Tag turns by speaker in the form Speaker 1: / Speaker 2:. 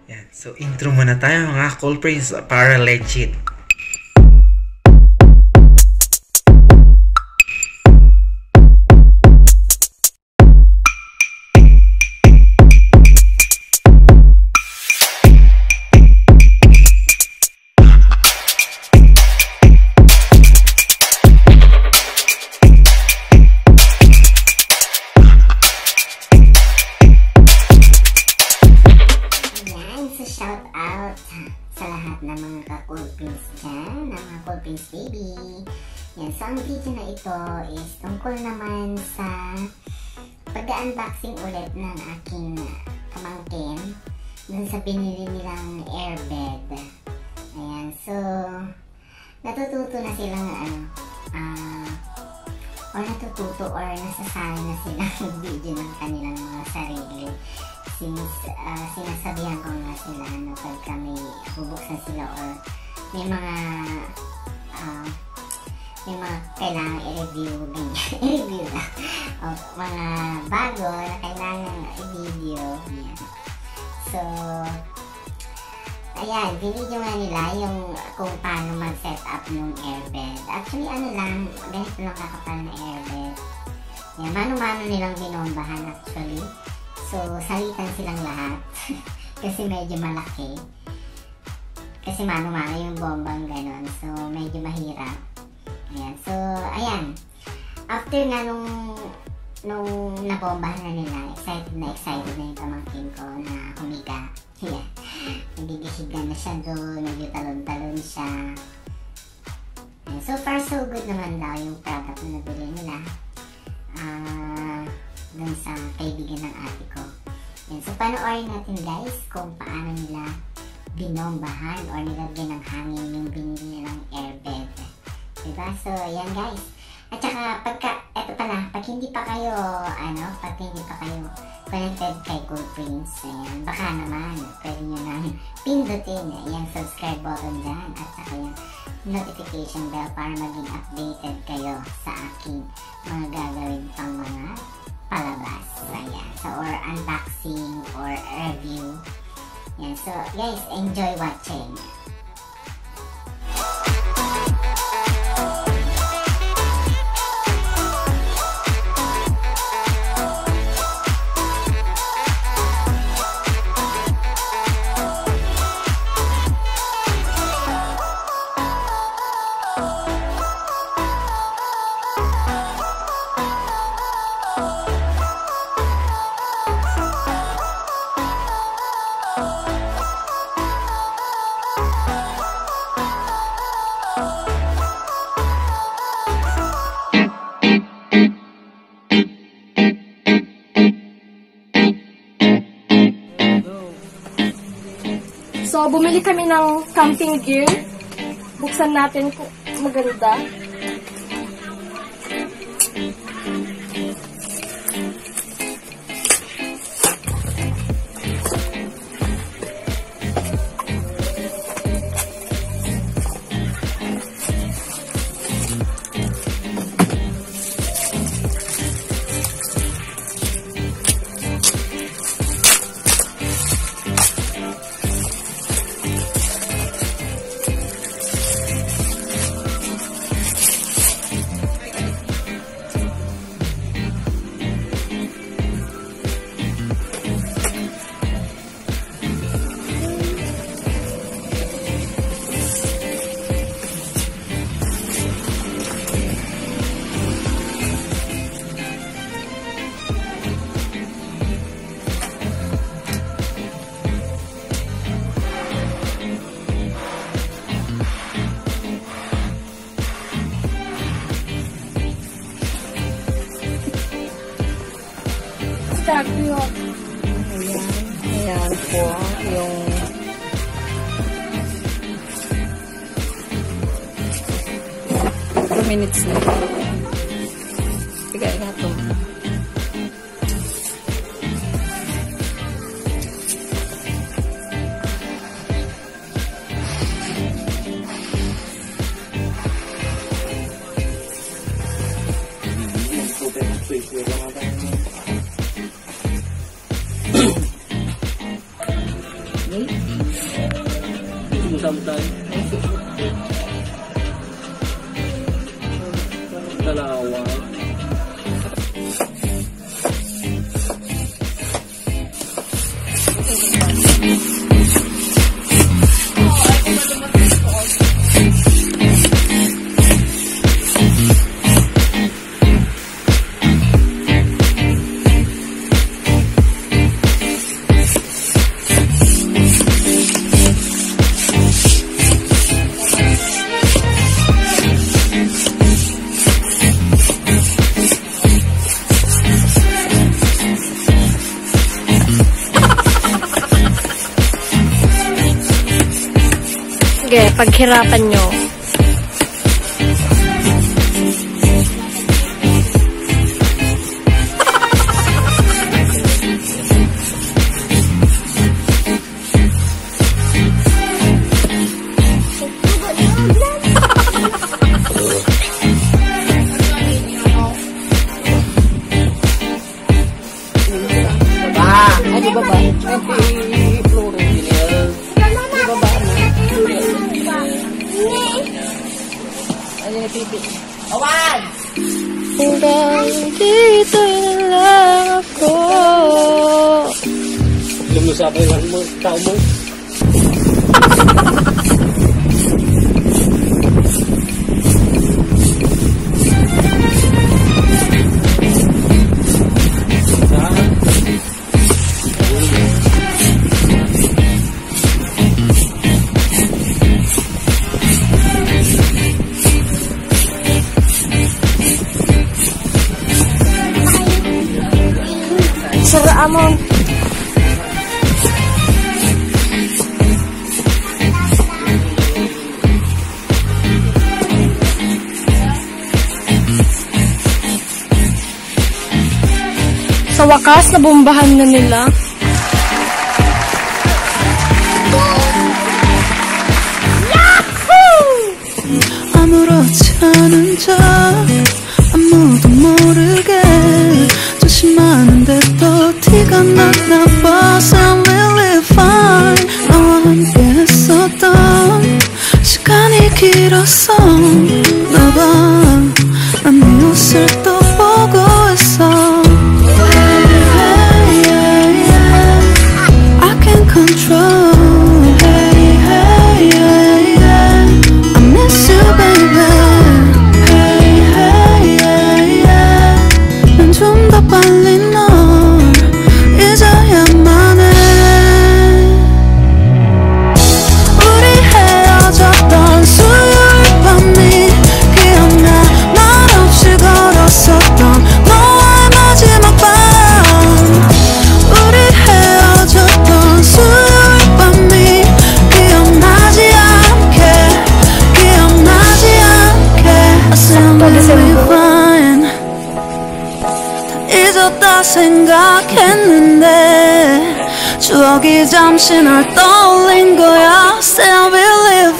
Speaker 1: Yan. So, intro muna tayo mga Cool Prince para legit.
Speaker 2: Shout out sa lahat ng mga ka-Cool Prince dyan, ng mga Cool Prince baby. Yan, so ang video na ito is tungkol naman sa pag-unboxing ulit ng aking kamangkin dun sa binili nilang airbed. Ayan, so natututo na silang or nasasabi na silang video ng kanilang mga sarili. Since sinasabihan ko nga sila na pagka may bubuksan sila or may mga kailangan i-review, i-review na o mga bago na kailangan i-video. Yan. So ayan, binidyo nga nila yung kung paano mag-set up ng airbed. Actually lang, ganito lang kakapal na airbed. Yan, mano-mano nilang binombahan actually. So, salitan silang lahat kasi medyo malaki. Kasi mano-mano yung bombang ganon. So, medyo mahirap. Ayan. So, ayan. After nga nung nabombahan na nila, excited na yung pamangkin ko na humiga. Yeah. Nagigihigan na siya doon, nagtalon-talon siya. Ayan. So far, so good naman daw yung product na nabili nila. Dun sa kaibigan ng ate ko. Yan. So, panoorin natin guys kung paano nila binombahan or nilagyan ng hangin yung binili nilang airbed. Diba? So, yan guys. At saka, pag hindi pa kayo, connected kay Cool Prince, ayan, baka naman, pwede nyo nang pindutin yung subscribe button dyan at saka yung notification bell para maging updated kayo sa aking mga gagawin pang mga palabas. Ayan. So, or unboxing or review. Yan. So, guys, enjoy watching.
Speaker 3: So, bumili kami ng camping gear. Buksan natin kung maganda. Ayan. Ayan po yung minutes na. Bigay na ito.
Speaker 4: Sumusama tayo. Dalawa.
Speaker 3: Sige, paghirapan nyo.
Speaker 4: Ay, di ba ba? Ay, Florentine. Di ba ba? Ay, napipi. Awan!
Speaker 3: Hanggang dito lang ako.
Speaker 4: Lumusapay lang mo, tao mo.
Speaker 3: Sara Amon. Sa wakas, nabombahan na nila.
Speaker 5: 아무렇지 않은 척 아무도 모르게 조심하는데 또 티가 났나 봐. I'm really fine. 너와 함께 했었던 시간이 길었어. 나봐 난 네 옷을 또 보고 있어. I can't control. I miss you baby. 난 좀 더 빨리 널 잊어야만 해. 우리 헤어졌던 수요일 밤이 기억나. 말없이 걸었었던 너와의 마지막 밤. 우리 헤어졌던 수요일 밤이 기억나지 않게. I sound really fine. 잊었다 생각했는데 추억이 잠시 널 떠올린 거야. Say I believe